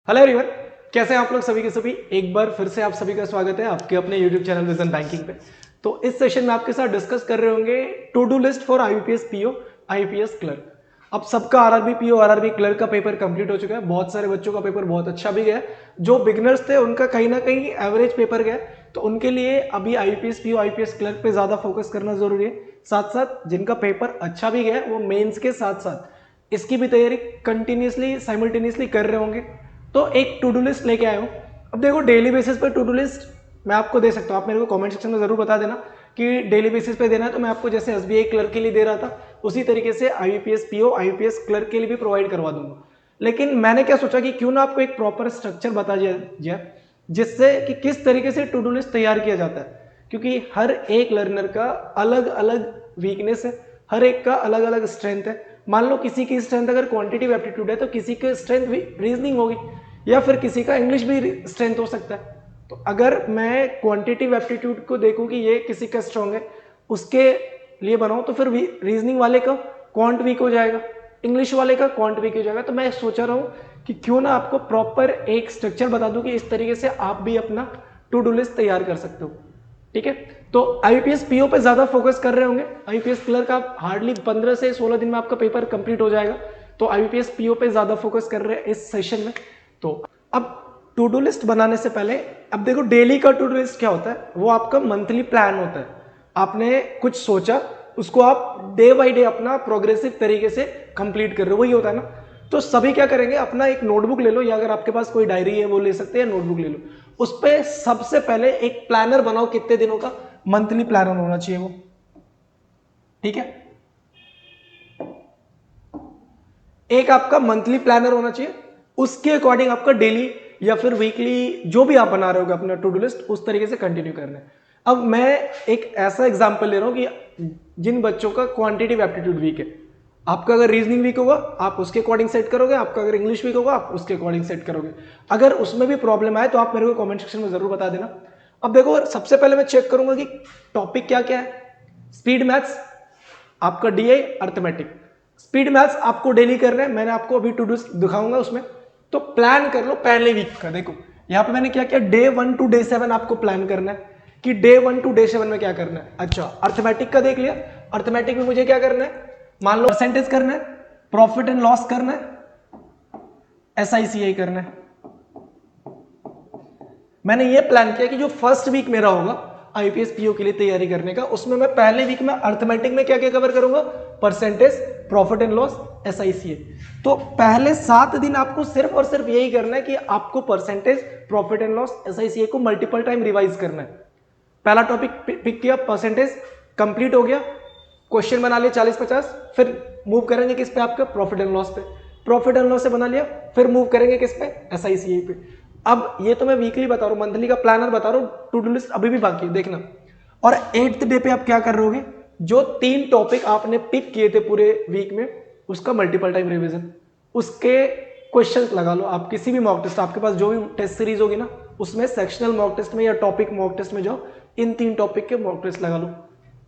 Hello everyone, कैसे हैं आप लोग सभी के सभी। एक बार फिर से आप सभी का स्वागत है आपके अपने यूट्यूब चैनल विजन बैंकिंग पे। तो इस सेशन में आपके साथ डिस्कस कर रहे होंगे to do list for IBPS PO IBPS clerk. अब सबका आरआरबी पीओ आरआरबी क्लर्क का पेपर कंप्लीट हो चुका है। बहुत सारे बच्चों का पेपर बहुत अच्छा भी गया। जो बिगनर्स थे उनका कहीं ना कहीं एवरेज पेपर गया, तो उनके लिए अभी आईपीएस पीओ आईपीएस क्लर्क पे ज्यादा फोकस करना जरूरी है। साथ साथ जिनका पेपर अच्छा भी गया वो मेंस के साथ साथ इसकी भी तैयारी कंटिन्यूसली साइमल्टेनियसली कर रहे होंगे। तो एक टू डू लिस्ट लेके आया हूँ। अब देखो, डेली बेसिस पे टू डू लिस्ट मैं आपको दे सकता हूँ। आप मेरे को कमेंट सेक्शन में जरूर बता देना कि डेली बेसिस पे देना है, तो मैं आपको जैसे एसबीआई क्लर्क के लिए दे रहा था उसी तरीके से आईपीएस पीओ आईपीएस क्लर्क के लिए भी प्रोवाइड करवा दूंगा। लेकिन मैंने क्या सोचा कि क्यों ना आपको एक प्रॉपर स्ट्रक्चर बता दिया जाए जिससे कि किस तरीके से टू डू लिस्ट तैयार किया जाता है, क्योंकि हर एक लर्नर का अलग अलग वीकनेस है, हर एक का अलग अलग स्ट्रेंथ है। मान लो किसी की स्ट्रेंथ अगर क्वांटिटिव एप्टीट्यूड है तो किसी की स्ट्रेंथ भी रीजनिंग होगी, या फिर किसी का इंग्लिश भी स्ट्रेंथ हो सकता है। तो अगर मैं क्वांटिटिव एप्टीट्यूड को देखूं कि ये किसी का स्ट्रांग है उसके लिए बनाऊं, तो फिर रीजनिंग वाले का क्वांट वीक हो जाएगा, इंग्लिश वाले का क्वांट वीक हो जाएगा। तो मैं सोच रहा हूं कि क्यों ना आपको प्रॉपर एक स्ट्रक्चर बता दूं कि इस तरीके से आप भी अपना टू डू लिस्ट तैयार कर सकते हो। ठीक है, तो आईपीएस पीओ पे ज्यादा फोकस कर रहे होंगे। आईपीएस क्लर्क आप हार्डली 15 से 16 दिन में आपका पेपर कंप्लीट हो जाएगा। तो आईपीएस पीओ पे ज्यादा फोकस कर रहे हैं इस सेशन में। तो अब टू डू लिस्ट बनाने से पहले अब देखो, डेली का टू डू लिस्ट क्या होता है, वो आपका मंथली प्लान होता है। आपने कुछ सोचा, उसको आप डे बाय डे अपना प्रोग्रेसिव तरीके से कंप्लीट कर रहे हो, वही होता है ना। तो सभी क्या करेंगे, अपना एक नोटबुक ले लो, या अगर आपके पास कोई डायरी है वो ले सकते हैं, नोटबुक ले लो। उस पर सबसे पहले एक प्लानर बनाओ, कितने दिनों का मंथली प्लानर होना चाहिए वो। ठीक है, एक आपका मंथली प्लानर होना चाहिए, उसके अकॉर्डिंग आपका डेली या फिर वीकली जो भी आप बना रहे हो अपना टू डू लिस्ट उस तरीके से कंटिन्यू करना है। अब मैं एक ऐसा एग्जांपल ले रहा हूं कि जिन बच्चों का क्वांटिटिव एप्टीट्यूड वीक है, आपका अगर रीजनिंग वीक होगा आप उसके अकॉर्डिंग सेट करोगे, आपका अगर इंग्लिश वीक होगा आप उसके अकॉर्डिंग सेट करोगे। अगर उसमें भी प्रॉब्लम आए तो आप मेरे को कमेंट सेक्शन में जरूर बता देना। अब देखो, सबसे पहले मैं चेक करूंगा कि टॉपिक क्या क्या है। स्पीड मैथ्स, आपका डीआई अर्थमेटिक। स्पीड मैथ्स आपको डेली करना है, मैंने आपको अभी टू डू दिखाऊंगा उसमें। तो प्लान कर लो पहले वीक का। देखो यहाँ पे मैंने क्या किया, डे 1 टू डे 7 आपको प्लान करना है कि डे 1 टू डे 7 में क्या करना है। अच्छा, अर्थमेटिक का देख लिया। अर्थमेटिक में मुझे क्या करना है, मान लो परसेंटेज करना है, प्रॉफिट एंड लॉस करना है, एसआईसीआई करना है। मैंने ये प्लान किया कि जो फर्स्ट वीक मेरा होगा आईपीएस पीओ के लिए तैयारी करने का, उसमें मैं पहले वीक में अर्थमेटिक में क्या क्या कवर करूंगा, परसेंटेज, प्रॉफिट एंड लॉस, एसआईसीआई। तो पहले 7 दिन आपको सिर्फ और सिर्फ यही करना है कि आपको परसेंटेज, प्रॉफिट एंड लॉस, एसआईसीआई को मल्टीपल टाइम रिवाइज करना है। पहला टॉपिक पिक किया, परसेंटेज कंप्लीट हो गया, क्वेश्चन बना लिया 40-50, फिर मूव करेंगे किस पे, आपका प्रॉफिट एंड लॉस पे। प्रॉफिट एंड लॉस से बना लिया, फिर मूव करेंगे किस पे, एसआईसीआई पे। अब ये तो मैं वीकली बता रहा हूँ, मंथली का प्लानर बता रहा हूँ, टू डू लिस्ट अभी भी बाकी है, देखना। और 8th डे पे आप क्या कर रहे होगे, जो 3 टॉपिक आपने पिक किए थे पूरे वीक में उसका मल्टीपल टाइम रिवीजन, उसके क्वेश्चंस लगा लो। आप किसी भी मॉक टेस्ट, आपके पास जो भी टेस्ट सीरीज होगी ना, उसमें सेक्शनल मॉक टेस्ट में या टॉपिक मॉक टेस्ट में जाओ, इन 3 टॉपिक के मॉक टेस्ट लगा लो।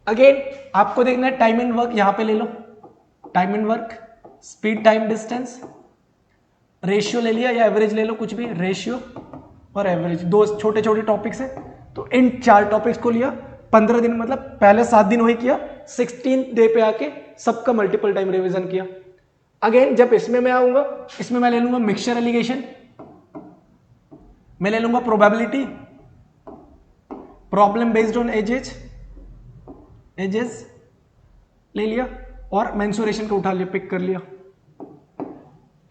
अगेन आपको देखना है टाइम एंड वर्क, यहां पे ले लो time and work, speed time distance, ratio ले लिया या एवरेज ले लो, कुछ भी, रेशियो और एवरेज, 2 छोटे छोटे टॉपिक्स हैं। तो इन 4 टॉपिक्स को लिया, 15 दिन मतलब पहले 7 दिन वही किया, 16th डे पे आके सबका मल्टीपल टाइम रिवीजन किया। अगेन जब इसमें मैं आऊंगा, इसमें मैं ले लूंगा मिक्सचर एलिगेशन, मैं ले लूंगा probability, problem based on edges ले लिया, और मेंसुरेशन को उठा लिया, पिक कर लिया।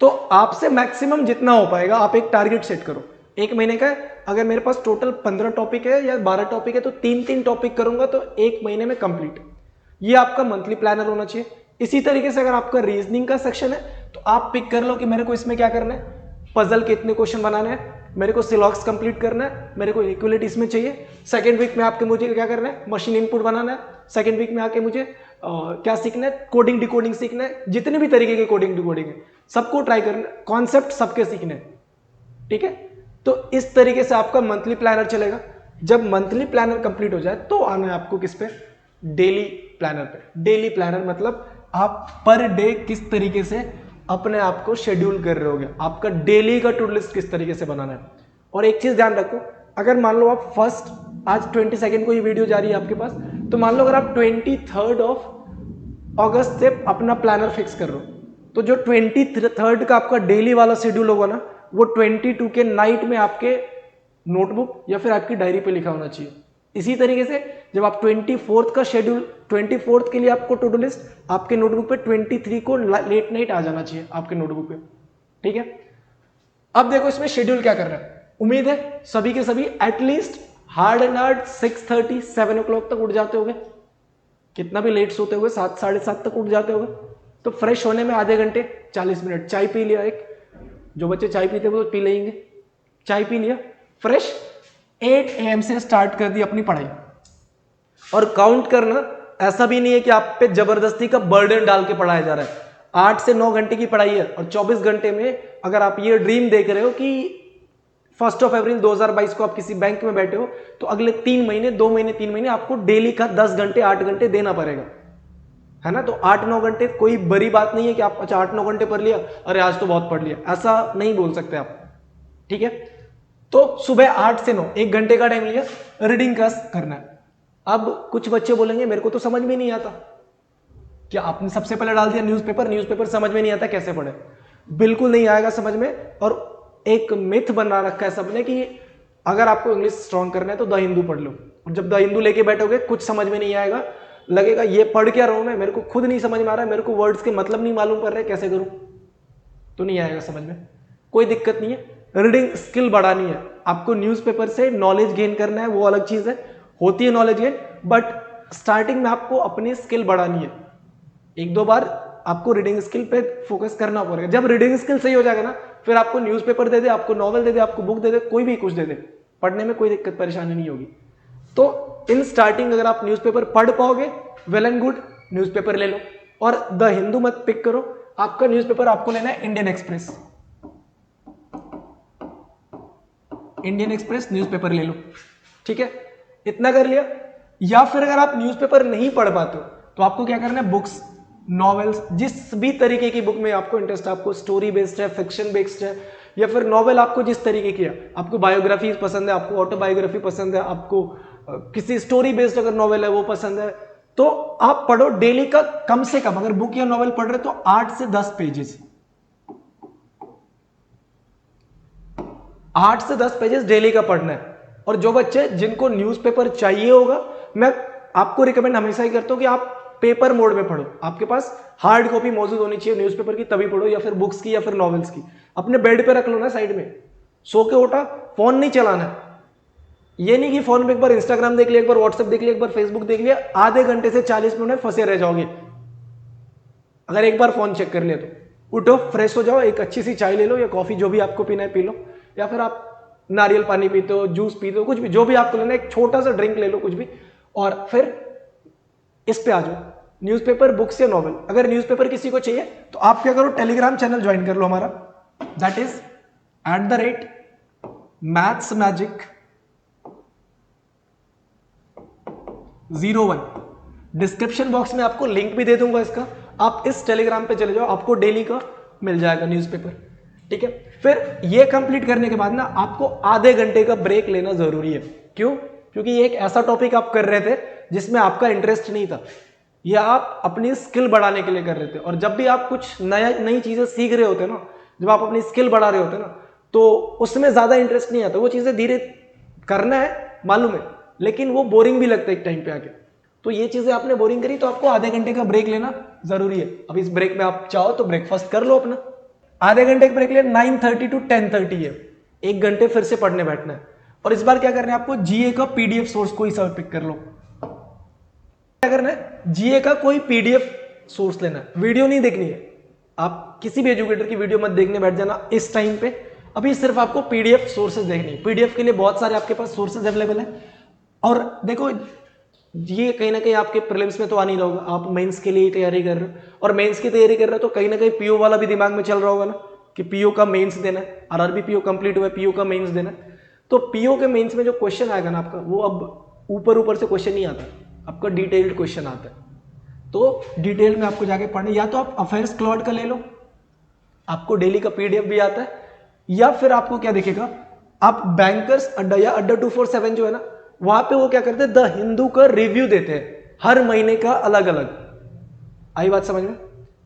तो आपसे मैक्सिमम जितना हो पाएगा आप एक टारगेट सेट करो। एक महीने का अगर मेरे पास टोटल 15 टॉपिक है या 12 टॉपिक है तो 3-3 टॉपिक करूंगा, तो एक महीने में कंप्लीट। ये आपका मंथली प्लानर होना चाहिए। इसी तरीके से अगर आपका रीजनिंग का सेक्शन है तो आप पिक कर लो कि मेरे को इसमें क्या करना है, पजल के इतने क्वेश्चन बनाने हैं, मेरे को सिलॉक्स कंप्लीट करना है, मेरे को इक्वलिटी इसमें चाहिए। सेकेंड वीक में आपके मुझे क्या करना है, मशीन इनपुट बनाना है। सेकेंड वीक में आके मुझे क्या सीखना है, कोडिंग डिकोडिंग सीखना है। जितने भी तरीके के कोडिंग डिकोडिंग है सबको ट्राई करना, कॉन्सेप्ट सबके सीखने हैं। ठीक है, तो इस तरीके से आपका मंथली प्लानर चलेगा। जब मंथली प्लानर कंप्लीट हो जाए तो आना है आपको किस पे, डेली प्लानर पे। डेली प्लानर मतलब आप पर डे किस तरीके से अपने आप को शेड्यूल कर रहे होगे, आपका डेली का टू डू लिस्ट किस तरीके से बनाना है। और एक चीज ध्यान रखो, अगर मान लो आप फर्स्ट आज 22 को ये वीडियो जा रही है आपके पास, तो मान लो अगर आप 23 अगस्त से अपना प्लानर फिक्स कर रहे हो, तो जो 23 का आपका डेली वाला शेड्यूल होगा ना, वो 22 के नाइट में आपके नोटबुक या फिर आपकी डायरी पे लिखा होना चाहिए। इसी तरीके से जब आप 24 का शेड्यूल, 24 के लिए आपको टू डू लिस्ट आपके नोटबुक पे 23 को लेट नाइट आ जाना चाहिए आपके नोटबुक पे, ठीक है। अब देखो इसमें शेड्यूल क्या कर रहा है। उम्मीद है सभी के सभी at least hard and hard 6:30 7 o'clock तक उठ जाते होंगे, कितना भी लेट सोते हुए 7 साढ़े 7 तक उठ जाते होंगे। तो फ्रेश होने में आधे घंटे 40 मिनट, चाय पी लिया, एक जो बच्चे चाय पीते वो पी लेंगे, चाय पी लिया, फ्रेश 8 AM से स्टार्ट कर दी अपनी पढ़ाई। और काउंट करना, ऐसा भी नहीं है कि आप पे जबरदस्ती का बर्डन डाल के पढ़ाया जा रहा है। 8 से 9 घंटे की पढ़ाई है और 24 घंटे में अगर आप ये ड्रीम देख रहे हो कि 1 अप्रैल 2022 को आप किसी बैंक में बैठे हो, तो अगले 3 महीने 2 महीने 3 महीने आपको डेली का 10 घंटे 8 घंटे देना पड़ेगा, है ना। तो 8-9 घंटे कोई बड़ी बात नहीं है कि आप अच्छा 8-9 घंटे पढ़ लिया, अरे आज तो बहुत पढ़ लिया, ऐसा नहीं बोल सकते आप, ठीक है। तो सुबह 8 से 9 1 घंटे का टाइम लिया, रीडिंग का करना है। अब कुछ बच्चे बोलेंगे मेरे को तो समझ में नहीं आता, क्या आपने सबसे पहले डाल दिया न्यूज़पेपर समझ में नहीं आता कैसे पढ़े। बिल्कुल नहीं आएगा समझ में। और एक मिथ बना रखा है सबने कि अगर आपको इंग्लिश स्ट्रॉन्ग करना है तो द हिंदू पढ़ लो, और जब द हिंदू लेके बैठोगे कुछ समझ में नहीं आएगा, लगेगा ये पढ़ क्या रहा हूं मैं, मेरे को खुद नहीं समझ में आ रहा है, मेरे को वर्ड्स के मतलब नहीं मालूम पड़ रहे, कैसे करूं, तो नहीं आएगा समझ में। कोई दिक्कत नहीं है, रीडिंग स्किल बढ़ानी है आपको, न्यूज़पेपर से नॉलेज गेन करना है, वो अलग चीज है, होती है नॉलेज गेन, बट स्टार्टिंग में आपको अपनी स्किल बढ़ानी है। 1-2 बार आपको रीडिंग स्किल पे फोकस करना पड़ेगा। जब रीडिंग स्किल सही हो जाएगा ना, फिर आपको न्यूज़पेपर दे दे, आपको नॉवल दे दे, आपको बुक दे दे, कोई भी कुछ दे दे, पढ़ने में कोई दिक्कत परेशानी नहीं होगी। तो इन स्टार्टिंग अगर आप न्यूज़पेपर पढ़ पाओगे, वेल एंड गुड, न्यूज़पेपर ले लो। और द हिंदू मत पिक करो, आपका न्यूज़पेपर आपको लेना है Indian express, Indian express newspaper ले लो, ठीक है। इतना कर लिया। या फिर अगर आप न्यूज़पेपर नहीं पढ़ पाते हो तो आपको क्या करना है, बुक्स, नॉवेल्स, जिस भी तरीके की बुक में आपको इंटरेस्ट है, आपको स्टोरी बेस्ड है, फिक्शन बेस्ड है, या फिर नॉवेल आपको जिस तरीके की है, आपको बायोग्राफी पसंद है, आपको ऑटोबायोग्राफी पसंद है, आपको किसी स्टोरी बेस्ड अगर नॉवेल है वो पसंद है, तो आप पढ़ो डेली का कम से कम, अगर बुक या नॉवेल पढ़ रहे तो 8 से 10 पेजेस, 8 से 10 पेजेस डेली का पढ़ना है। और जो बच्चे जिनको न्यूज़पेपर चाहिए होगा, मैं आपको रिकमेंड हमेशा ही करता हूं कि आप पेपर मोड में पढ़ो, आपके पास हार्ड कॉपी मौजूद होनी चाहिए न्यूज़पेपर की, तभी पढ़ो, या फिर बुक्स की या फिर नॉवेल्स की। अपने बेड पे रख लो ना साइड में, सो के उठा, फोन नहीं चलाना है। ये नहीं कि फोन में एक बार इंस्टाग्राम देख लिया, एक बार व्हाट्सएप देख लिया, एक बार फेसबुक देख लिया, आधे घंटे से 40 मिनट में फंसे रह जाओगे अगर एक बार फोन चेक कर लिया तो। उठो, फ्रेश हो जाओ, एक अच्छी सी चाय ले लो या कॉफी, जो भी आपको पीना है पी लो, या फिर आप नारियल पानी पीते हो, जूस पीते हो, कुछ भी, जो भी आपको लेना है, एक छोटा सा ड्रिंक ले लो कुछ भी, और फिर इस पे आ जाओ, न्यूज़पेपर, बुक्स या नॉवेल। अगर न्यूज़पेपर किसी को चाहिए तो आप क्या करो, टेलीग्राम चैनल ज्वाइन कर लो हमारा, that is @mathsmagic01। Description box में आपको लिंक भी दे दूंगा इसका, आप इस टेलीग्राम पे चले जाओ, आपको डेली का मिल जाएगा न्यूज़पेपर, ठीक है। फिर ये कंप्लीट करने के बाद ना आपको आधे घंटे का ब्रेक लेना जरूरी है। क्यों? क्योंकि ये एक ऐसा टॉपिक आप कर रहे थे जिसमें आपका इंटरेस्ट नहीं था, ये आप अपनी स्किल बढ़ाने के लिए कर रहे थे। और जब भी आप कुछ नई चीजें सीख रहे होते ना, जब आप अपनी स्किल बढ़ा रहे होते ना, तो उसमें ज्यादा इंटरेस्ट नहीं आता, वो चीजें धीरे करना है मालूम है, लेकिन वो बोरिंग भी लगता है एक टाइम पे आके। तो ये चीजें आपने बोरिंग करी, तो आपको आधे घंटे का ब्रेक लेना जरूरी है। अब इस ब्रेक में आप चाहो तो ब्रेकफास्ट कर लो अपना, आधे घंटे का ब्रेक ले, 9:30 to 10:30 है, 1 घंटे फिर से पढ़ने बैठना है। और इस बार क्या करना है आपको, जीए का पीडीएफ सोर्स कोई सा पिक कर लो। क्या करना है, जीए का कोई पीडीएफ सोर्स लेना है, वीडियो नहीं देखनी है। आप किसी भी एजुकेटर की वीडियो मत देखने बैठ जाना इस टाइम पे, अभी सिर्फ आपको पीडीएफ सोर्सेज देखनी है। पीडीएफ के लिए बहुत सारे आपके पास सोर्सेज अवेलेबल है। और देखो, ये कहीं ना कहीं आपके प्रीलिम्स में तो आ नहीं रहा होगा, आप मेंस के लिए तैयारी कर रहे हो, और मेंस की तैयारी कर रहे हो तो कहीं ना कहीं पीओ वाला भी दिमाग में चल रहा होगा ना, कि पीओ का मेंस देना है, आरआरबी पीओ कंप्लीट हुआ है, पीओ का मेंस देना है। तो पीओ के मेंस में जो क्वेश्चन आएगा ना आपका, वो अब ऊपर से क्वेश्चन नहीं आता, आपका डिटेल्ड क्वेश्चन आता है। तो डिटेल में आपको जाके पढ़ना, या तो आप अफेयर्स क्लॉड का ले लो, आपको डेली का PDF भी आता है, या फिर आपको क्या दिखेगा, आप बैंकर्स अड्डा या अड्डा 247 जो है ना, वहां पे वो क्या करते हैं, द हिंदू का रिव्यू देते हैं हर महीने का अलग अलग। आई बात समझ में?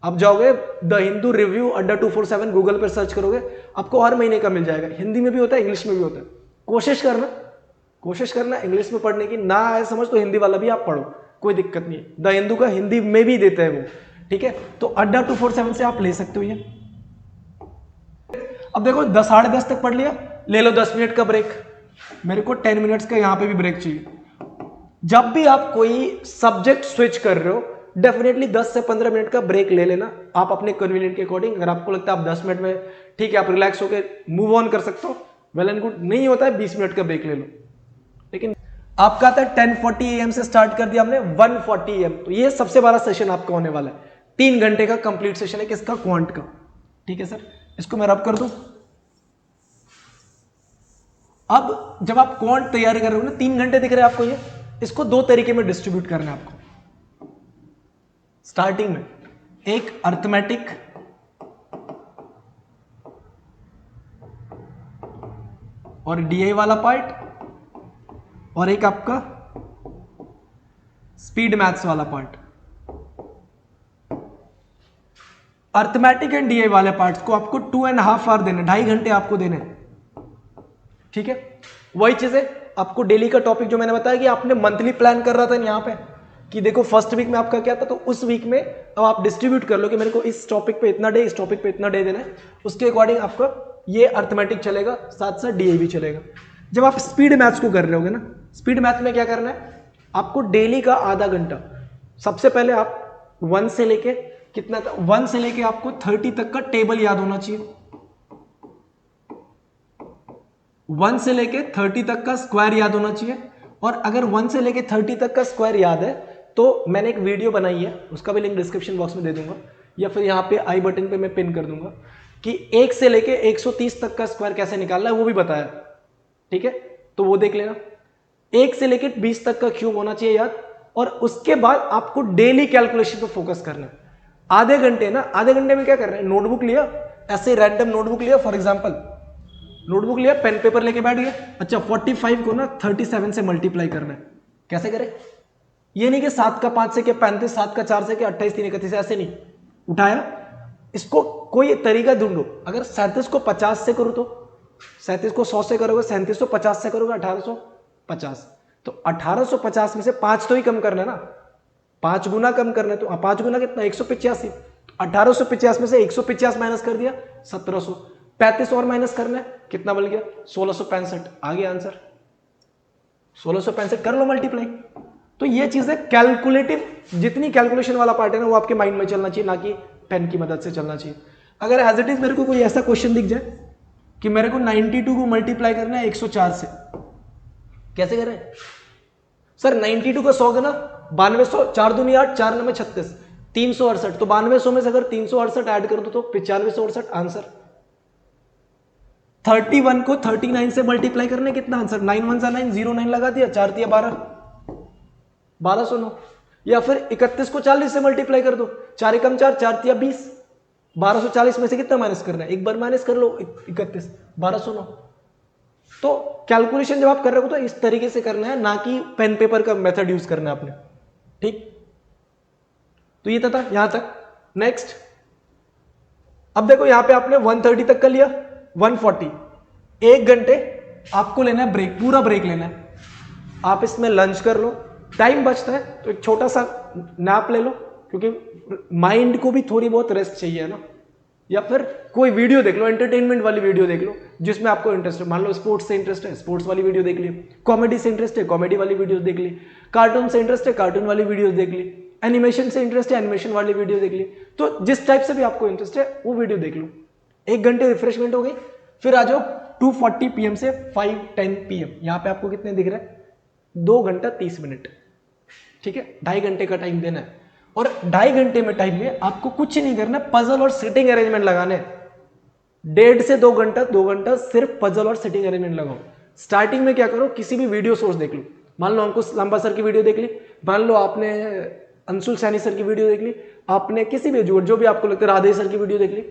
आप जाओगे द हिंदू रिव्यू अड्डा 247 गूगल पर सर्च करोगे, आपको हर महीने का मिल जाएगा। हिंदी में भी होता है, इंग्लिश में भी होता है। कोशिश करना इंग्लिश में पढ़ने की, ना आए समझ तो हिंदी वाला भी आप पढ़ो, कोई दिक्कत नहीं है। द हिंदू का हिंदी में भी देता है वो, ठीक है। तो अड्डा 247 से आप ले सकते हो ये। अब देखो 10 साढ़े 10 तक पढ़ लिया, ले लो 10 मिनट का ब्रेक। मेरे को 10 मिनट्स का यहां पे भी ब्रेक चाहिए। जब भी आप कोई सब्जेक्ट स्विच कर रहे हो, डेफिनेटली 10 से 15 मिनट का ब्रेक ले लेना, आप अपने कन्वीनियंट के अकॉर्डिंग। अगर आपको लगता है आप 10 मिनट में ठीक है, आप रिलैक्स होकर मूव ऑन कर सकते हो, वेल एंड गुड। नहीं होता है 20 मिनट का ब्रेक ले लो। लेकिन आपका आता है 10:40 AM से स्टार्ट कर दिया हमने 1:40 AM, तो ये सबसे बड़ा सेशन आपका होने वाला है। 3 घंटे का कंप्लीट सेशन है किसका, क्वांट का, ठीक है सर। इसको मैं रब कर दूं। अब जब आप क्वांट तैयारी कर रहे हो ना, 3 घंटे दिख रहे हैं आपको, ये इसको 2 तरीके में डिस्ट्रीब्यूट करना है आपको। स्टार्टिंग में एक अर्थमेटिक और DI वाला पार्ट, और एक आपका स्पीड मैथ्स वाला पार्ट। अर्थमेटिक एंड DI वाले पार्ट्स को आपको 2.5 आवर देने, 2.5 घंटे आपको देने, ठीक है। वही चीज है, आपको डेली का टॉपिक जो मैंने बताया कि आपने मंथली प्लान कर रहा था यहां पे कि देखो फर्स्ट वीक में आपका क्या था, तो उस वीक में अब आप डिस्ट्रीब्यूट कर लो कि मेरे को इस टॉपिक पे इतना डे, इस टॉपिक पे इतना डे देना है। उसके अकॉर्डिंग आपका ये अर्थमेटिक चलेगा, साथ साथ DI भी चलेगा। जब आप स्पीड मैथ्स को कर रहे होगे ना, स्पीड मैथ में क्या करना है, आपको डेली का आधा घंटा, सबसे पहले आप 1 से लेके कितना था, 1 से लेके आपको 30 तक का टेबल याद होना चाहिए। 1 से लेके 30 तक का स्क्वायर याद होना चाहिए। और अगर 1 से लेके 30 तक का स्क्वायर याद है तो मैंने एक वीडियो बनाई है, उसका भी लिंक डिस्क्रिप्शन बॉक्स में दे दूंगा, या फिर यहाँ पे आई बटन पे मैं पिन कर दूंगा, कि 1 से लेके 130 तक का स्क्वायर कैसे निकालना है वो भी बताया, ठीक है। तो वो देख लेना। 1 से लेके 20 तक का क्यूब होना चाहिए याद। और उसके बाद आपको डेली कैलकुलेशन पर फोकस करना है। आधे घंटे ना, आधे घंटे में क्या कर रहे हैं, नोटबुक लिया, ऐसे रैंडम नोटबुक लिया, फॉर एग्जाम्पल नोटबुक लिया, पेन पेपर लेके बैठ गया। अच्छा 45 को ना 37 से मल्टीप्लाई करना है। कैसे करें, ये नहीं कि 7 का 5 से क्या 35, 7 का 4 से क्या 28, 3 31, ऐसे नहीं उठाया। इसको कोई तरीका ढूंढो। अगर 37 को 50 से करो तो 37 को 100 से करोगे, 37 को 50 से करोगे 1850। तो 1850 में से 5 तो ही कम करना है ना, 5 गुना कम करना है। तो 5 गुना कितना, 185। 1850 में से 150 माइनस कर दिया 1700। 35 और माइनस करना है, कितना बन गया 1665। आ गया आंसर 1665, कर लो मल्टीप्लाई। तो ये चीज है कैलकुलेटिव, जितनी कैलकुलेशन वाला पार्ट है ना वो आपके माइंड में चलना चाहिए, ना कि पेन की मदद से चलना चाहिए। अगर एज इट इज मेरे को कोई ऐसा क्वेश्चन दिख जाए कि मेरे को 92 को मल्टीप्लाई करना है 104 से, कैसे करें सर? 92 का 100 गुना 9200, 4 दूनी 8, 4 9 36, 368। तो 9200 में से अगर 368 ऐड कर दो तो 9568 आंसर। 31 को 39 से मल्टीप्लाई करने कितना आंसर, 9 1 9, 0 9 लगा दिया, 4 दिया 12, 1209। या फिर 31 को 40 से मल्टीप्लाई कर दो, 4 एकम 4, 4 दिया 20, 1240 में से कितना माइनस करना है, एक बार माइनस कर लो 31, 1209। तो कैलकुलेशन जब आप कर रहे हो तो इस तरीके से करना है, ना कि पेन पेपर का मेथड यूज करना है आपने, ठीक। तो ये था यहां तक। नेक्स्ट अब देखो यहां पे आपने 130 तक कर लिया, 140, 1 घंटे आपको लेना है ब्रेक, पूरा ब्रेक लेना है। आप इसमें लंच कर लो, टाइम बचता है तो एक छोटा सा नैप ले लो, क्योंकि माइंड को भी थोड़ी बहुत रेस्ट चाहिए ना। या फिर कोई वीडियो देख लो, एंटरटेनमेंट वाली वीडियो देख लो जिसमें आपको इंटरेस्ट है। मान लो स्पोर्ट्स से इंटरेस्ट है, स्पोर्ट्स वाली वीडियो देख ली। कॉमेडी से इंटरेस्ट है, कॉमेडी वाली वीडियो देख ली। कार्टून से इंटरेस्ट है, कार्टून वाली वीडियो देख ली। एनिमेशन से इंटरेस्ट है, एनिमेशन वाली वीडियो देख ली। तो जिस टाइप से भी आपको इंटरेस्ट है वो वीडियो देख लो। 1 घंटे रिफ्रेशमेंट हो गई। फिर आ जाओ 2:40 PM से 5:10 PM। यहां पे आपको कितने दिख रहे हैं, 2 घंटा 30 मिनट, ठीक है। 2.5 घंटे का टाइम देना है। और 2.5 घंटे में टाइम में आपको कुछ नहीं करना, पजल और सिटिंग अरेंजमेंट लगाने। 1.5 से 2 घंटा सिर्फ पजल और सिटिंग अरेंजमेंट लगाओ। स्टार्टिंग में क्या करो, किसी भी वीडियो सोर्स देख लो। मान लो अंकुश लांबा सर की वीडियो देख ली, मान लो आपने अंशुल सैनी सर की वीडियो देख ली, आपने किसी भी जो भी आपको लगता है राधे सर की वीडियो देख ली।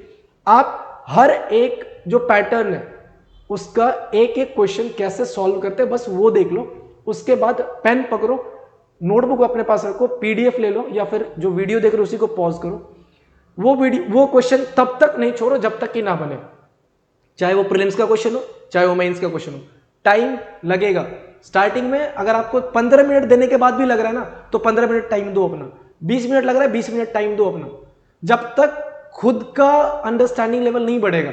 आप हर एक जो पैटर्न है उसका एक एक क्वेश्चन कैसे सॉल्व करते हैं बस वो देख लो। उसके बाद पेन पकड़ो, नोटबुक अपने पास रखो, पीडीएफ ले लो या फिर जो वीडियो देख रहे हो उसी को पॉज करो। वो क्वेश्चन तब तक नहीं छोड़ो जब तक कि ना बने, चाहे वो प्रीलिम्स का क्वेश्चन हो चाहे वो मेंस का क्वेश्चन हो। टाइम लगेगा स्टार्टिंग में, अगर आपको 15 मिनट देने के बाद भी लग रहा है ना तो 15 मिनट टाइम दो अपना, 20 मिनट लग रहा है 20 मिनट टाइम दो अपना। जब तक खुद का अंडरस्टैंडिंग लेवल नहीं बढ़ेगा,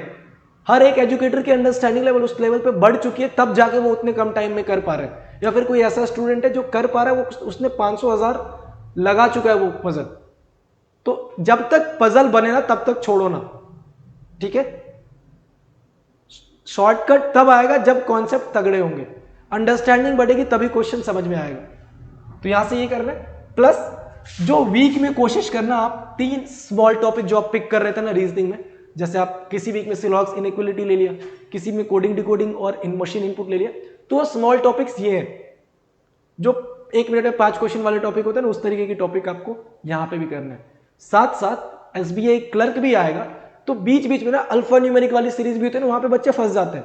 हर एक एजुकेटर की अंडरस्टैंडिंग लेवल उस लेवल पे बढ़ चुकी है तब जाके वो उतने कम टाइम में कर पा रहे हैं। या फिर कोई ऐसा स्टूडेंट है जो कर पा रहा है, वो उसने 500,000 लगा चुका है वो पजल। तो जब तक पजल बने ना तब तक छोड़ो ना, ठीक है। शॉर्टकट तब आएगा जब कॉन्सेप्ट तगड़े होंगे, अंडरस्टैंडिंग बढ़ेगी तभी क्वेश्चन समझ में आएगा। तो यहां से ये करना है। प्लस जो वीक में कोशिश करना, आप 3 स्मॉल टॉपिक जो आप पिक कर रहे थे ना रीजनिंग में, जैसे आप किसी वीक में सिलॉक्स इनइक्वालिटी ले लिया, किसी में कोडिंग डिकोडिंग और इन मशीन इनपुट ले लिया, तो स्मॉल टॉपिक्स ये हैं जो 1 मिनट में 5 क्वेश्चन वाले टॉपिक होते हैं ना, उस तरीके की टॉपिक आपको यहां पे भी करना है। साथ साथ एसबीआई क्लर्क भी आएगा तो बीच बीच में ना अल्फा न्यूमेरिक वाली सीरीज भी होती है ना, वहां पे बच्चे फंस जाते हैं।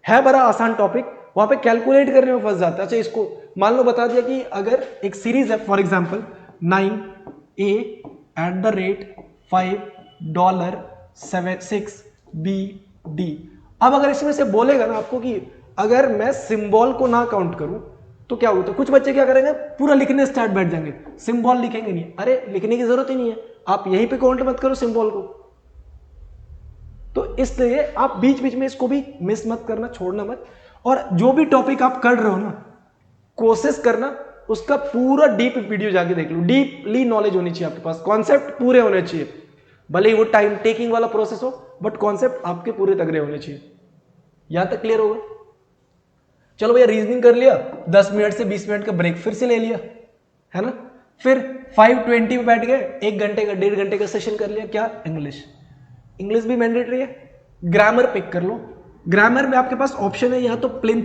है बड़ा आसान टॉपिक, वहां पे कैलकुलेट करने में फंस जाता है। अच्छा, इसको मान लो बता दिया कि अगर एक सीरीज है फॉर एग्जांपल 9A@5.76BD। अब अगर इसमें से बोलेगा ना आपको कि अगर मैं सिंबल को ना काउंट करूं तो क्या होता है, कुछ बच्चे क्या करेंगे पूरा लिखने स्टार्ट बैठ जाएंगे, सिंबल लिखेंगे नहीं। अरे लिखने की जरूरत ही नहीं है, आप यहीं पे काउंट मत करो सिंबल को। तो इसलिए आप बीच बीच में इसको भी मिस मत करना, छोड़ना मत। और जो भी टॉपिक आप कर रहे हो ना, कोशिश करना उसका पूरा डीप वीडियो जाके देख लो। डीपली नॉलेज होनी चाहिए आपके पास, कॉन्सेप्ट पूरे होने चाहिए, भले ही वो टाइम टेकिंग वाला प्रोसेस हो, बट कॉन्सेप्ट आपके पूरे तगड़े होने चाहिए। यहां तक क्लियर होगा? चलो भैया, रीजनिंग कर लिया, 10 मिनट से 20 मिनट का ब्रेक फिर से ले लिया, है ना। फिर 5:20 में बैठ गए, 1 घंटे का 1.5 घंटे का सेशन कर लिया। क्या? इंग्लिश भी मैंडेटरी है। ग्रामर पिक कर लो। ग्रामर में आपके पास ऑप्शन है, यहां तो प्लिंथ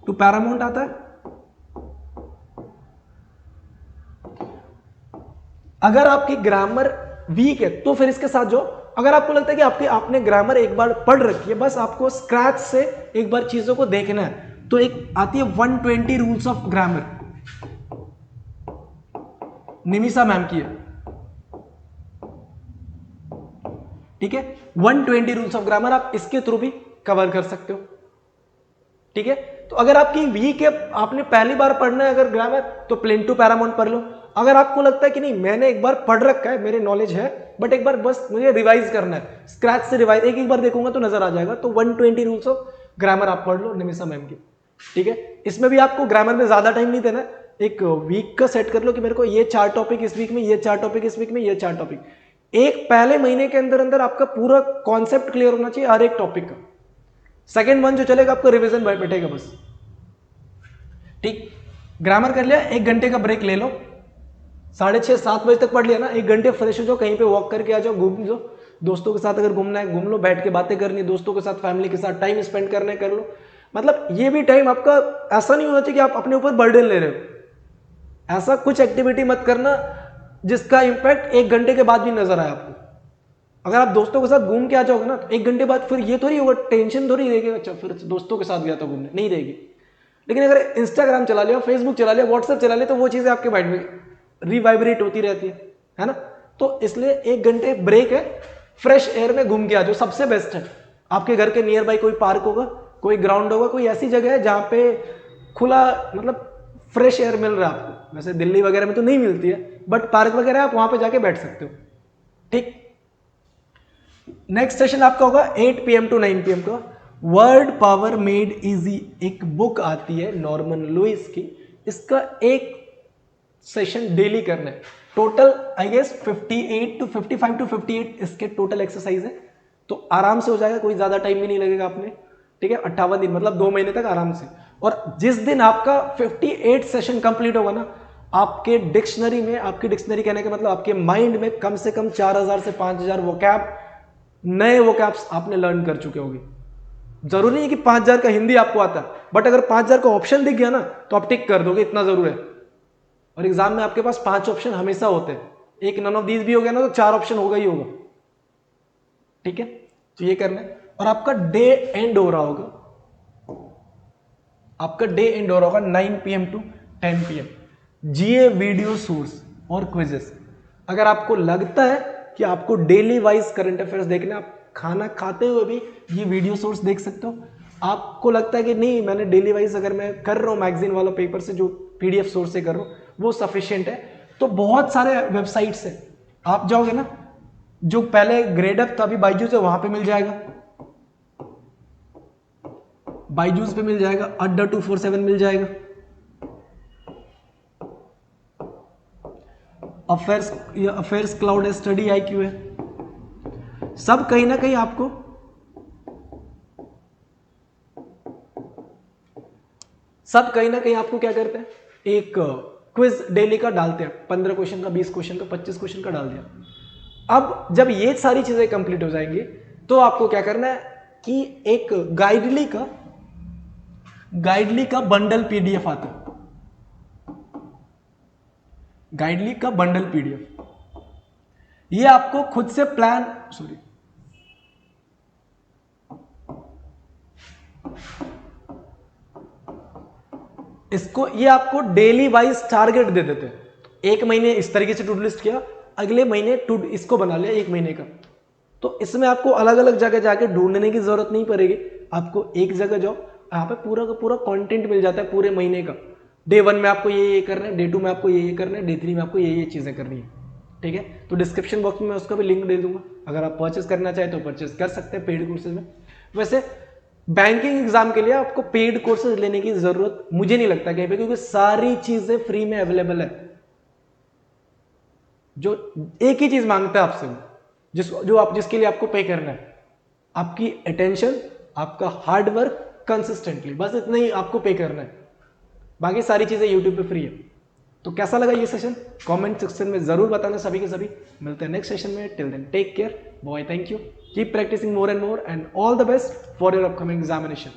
टू पैरामाउंट आता है। अगर आपकी ग्रामर वीक है तो फिर इसके साथ जो, अगर आपको लगता है कि आपने ग्रामर एक बार पढ़ रखी है, बस आपको स्क्रैच से एक बार चीजों को देखना है, तो एक आती है 120 rules of grammar, Nimisha ma'am की है, ठीक है। 120 रूल्स ऑफ ग्रामर आप इसके थ्रू भी कवर कर सकते हो, ठीक है। तो अगर आपकी वीक है, आपने पहली बार पढ़ना है अगर ग्रामर, तो प्लिंथ टू पैरामाउंट पढ़ लो। अगर आपको लगता है कि नहीं मैंने एक बार पढ़ रखा है, मेरे नॉलेज है, बट एक बार बस मुझे रिवाइज करना है, स्क्रैच से रिवाइज एक बार देखूंगा तो नजर आ जाएगा, तो 120 रूल्स ऑफ ग्रामर आप पढ़ लो निमिषा मैम की, ठीक है। इसमें भी आपको ग्रामर में ज्यादा टाइम नहीं देना, एक वीक का सेट कर लो कि मेरे को ये 4 टॉपिक इस वीक में, ये 4 टॉपिक इस वीक में, ये 4 टॉपिक। एक पहले महीने के अंदर अंदर आपका पूरा कॉन्सेप्ट क्लियर होना चाहिए हर एक टॉपिक का। सेकेंड मंथ जो चलेगा आपका रिविजन बैठेगा बस, ठीक। ग्रामर कर लिया, 1 घंटे का ब्रेक ले लो, 6:30-7 बजे तक पढ़ लिया ना, 1 घंटे फ्रेश हो जाओ, कहीं पे वॉक करके आ जाओ, घूम लो, दोस्तों के साथ अगर घूमना है घूम लो, बैठ के बातें करनी है दोस्तों के साथ, फैमिली के साथ टाइम स्पेंड करना है कर लो। मतलब ये भी टाइम आपका ऐसा नहीं होना चाहिए कि आप अपने ऊपर बर्डन ले रहे हो। ऐसा कुछ एक्टिविटी मत करना जिसका इंपैक्ट 1 घंटे के बाद भी नजर आए आपको। अगर आप दोस्तों के साथ घूम के आ जाओगे ना, तो 1 घंटे बाद फिर ये थोड़ी होगा, टेंशन थोड़ी रहेगी, अच्छा फिर दोस्तों के साथ गया तो घूमने, नहीं रहेगी। लेकिन अगर इंस्टाग्राम चला लिया, फेसबुक चला लिया, व्हाट्सएप चला लिया, तो वो चीजें आपके माइंड में रिवाइब्रेट होती रहती है ना। तो इसलिए 1 घंटे ब्रेक है, फ्रेश एयर में घूम के आ जाओ, सबसे बेस्ट है। आपके घर के नियर बाई कोई पार्क होगा, कोई ग्राउंड होगा, कोई ऐसी जगह है जहां पे खुला मतलब फ्रेश एयर मिल रहा है आपको। वैसे दिल्ली वगैरह में तो नहीं मिलती है, बट पार्क वगैरह आप वहां पे जाके बैठ सकते हो, ठीक। नेक्स्ट सेशन आपका होगा 8 PM to 9 PM का, वर्ड पावर मेड इजी। एक बुक आती है नॉर्मन लुइस की, इसका एक सेशन डेली करना है। टोटल आई गेस 55 to 58 इसके टोटल एक्सरसाइज है, तो आराम से हो जाएगा, कोई ज्यादा टाइम भी नहीं लगेगा आपने, ठीक है। 58 दिन मतलब 2 महीने तक आराम से। और जिस दिन आपका 58 सेशन कंप्लीट होगा ना, आपके डिक्शनरी में, आपकी डिक्शनरी कहने का मतलब आपके माइंड में कम से कम 4000 से 5000 वोकैब, नए वोकैब्स आपने लर्न कर चुके होंगे। जरूरी नहीं कि 5000 का हिंदी आपको आता है, बट अगर 5000 का ऑप्शन दिख गया ना तो आप टिक कर दोगे, इतना जरूर है। और एग्जाम में आपके पास 5 ऑप्शन हमेशा होते हैं, एक नन ऑफ दीज भी हो गया ना तो 4 ऑप्शन होगा ही होगा, ठीक है। तो ये करना है। और आपका डे एंड हो रहा होगा, आपका डे एंड हो रहा होगा 9 PM to 10 PM, GA video source और क्विजेस। अगर आपको लगता है कि आपको डेली वाइज करंट अफेयर्स देखना है, आप खाना खाते हुए भी ये वीडियो सोर्स देख सकते हो। आपको लगता है कि नहीं मैंने डेली वाइज अगर मैं कर रहा हूँ मैगजीन वाला पेपर से जो PDF सोर्स से कर रहा हूँ वो सफिशिएंट है, तो बहुत सारे वेबसाइट्स है, आप जाओगे ना, जो पहले ग्रेड अप था अभी बायजूस है वहां पे मिल जाएगा, बायजूस पे मिल जाएगा, अड्डा 247 मिल जाएगा, अफेयर्स क्लाउड स्टडी IQ है, सब कहीं ना कहीं आपको क्या करते हैं, एक क्विज डेली का डालते हैं, 15 क्वेश्चन का, 20 क्वेश्चन का, 25 क्वेश्चन का डाल दिया। अब जब ये सारी चीजें कंप्लीट हो जाएंगी तो आपको क्या करना है कि एक गाइडली का बंडल PDF आता है, गाइडली का बंडल PDF, ये आपको खुद से ये आपको डेली वाइज टारगेट दे देते हैं। एक महीने इस तरीके से टू डू लिस्ट किया, अगले महीने इसको बना लिया 1 महीने का। तो इसमें आपको अलग अलग जगह जाके ढूंढने की जरूरत नहीं पड़ेगी, आपको एक जगह जाओ, यहाँ पे पूरा का पूरा कंटेंट मिल जाता है पूरे महीने का। डे 1 में आपको ये करना है, डे 2 में आपको ये करना है, डे 3 में आपको ये चीजें करनी है, ठीक है। तो डिस्क्रिप्शन बॉक्स में मैं उसका भी लिंक दे दूंगा, अगर आप परचेस करना चाहे तो परचेस कर सकते हैं पेड कोर्सेज में। वैसे बैंकिंग एग्जाम के लिए आपको पेड कोर्सेज लेने की जरूरत मुझे नहीं लगता कहीं पे, क्योंकि सारी चीजें फ्री में अवेलेबल है। जो एक ही चीज मांगता है आपसे, जिसके लिए आपको पे करना है, आपकी अटेंशन, आपका हार्ड वर्क कंसिस्टेंटली, बस इतना ही आपको पे करना है, बाकी सारी चीजें यूट्यूब पे फ्री है। तो कैसा लगा ये सेशन कमेंट सेक्शन में जरूर बताना सभी के सभी। मिलते हैं नेक्स्ट सेशन में, till then take care, bye, thank you, keep practising more and more, and all the best for your upcoming examination.